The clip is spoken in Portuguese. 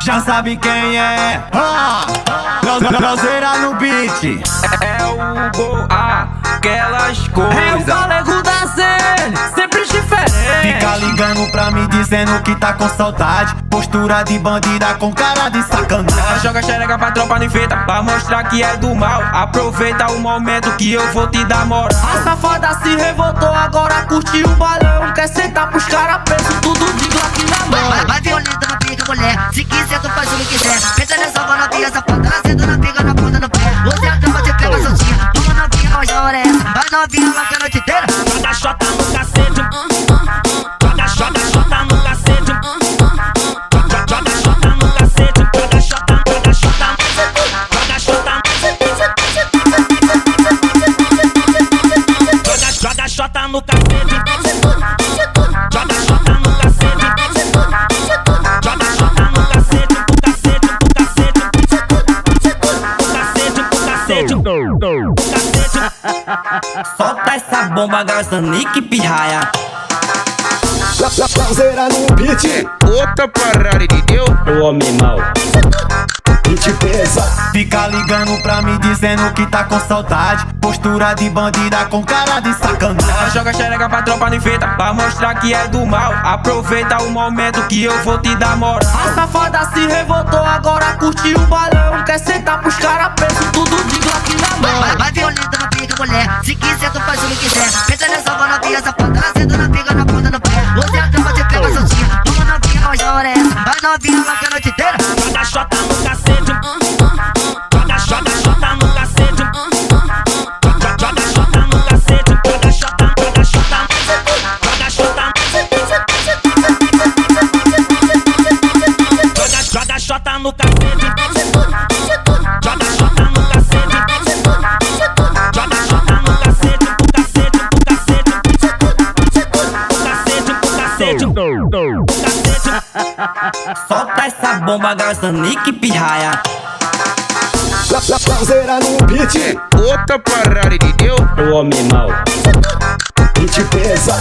Já sabe quem é. Lauzeira no beat. É o gol, aquelas coisas. É o galego da cena, sempre diferente. Fica ligando pra mim dizendo que tá com saudade. Postura de bandida com cara de sacanagem. Joga xereca pra tropa nem feita, pra mostrar que é do mal. Aproveita o momento que eu vou te dar moral. A safada se revoltou, agora curtiu o balão. Quer sentar pros caras presos, tudo de Glock na mão. Vai violenta na pica, mulher. Se quiser, tu faz o que quiser. Pensa nessa mão na pica, safada. Ela senta na pica, na ponta do pé. Você atrapa, você pega soltinha. Vamos novinha, mas na hora é essa. Vai novinha, vai que a noite inteira. Joga xota no cacete. Joga xota no cacete. Joga xota no cacete. Joga xota. Joga xota. Joga xota no cacete. Joga xota no cacete. Joga xota no cacete. Solta essa bomba, gasta Nick Pirraia. Lauzeira no beat. Outra parada, entendeu? O homem mau. Beat pesa. Fica ligando pra mim dizendo que tá com saudade. Postura de bandida com cara de sacanagem. Joga xereca pra tropa nem feita, pra mostrar que é do mal. Aproveita o momento que eu vou te dar moral. A safada se revoltou, agora curtiu o balão. Quer sentar pros caras presos, tudo de Glock na mão. Vai violenta na pica, mulher. Se quiser, tu faz o que quiser. Pensa nessa mão na pica, safada. Ela senta na pica, na ponta do pé. Você atrapa, você pega soltinha. Vamos novinha, mas na hora é essa. Vai novinha, vai que a noite inteira. Joga xota no cacete. Joga xota no cacete. Joga xota no cacete. Joga xota. Joga xota. Joga xota no cacete. Joga xota no cacete. Joga xota no cacete. Solta essa bomba, gasta Nick Pirraia. Lauzeira no beat. Outra parada, entendeu? O homem mau. Beat pesa.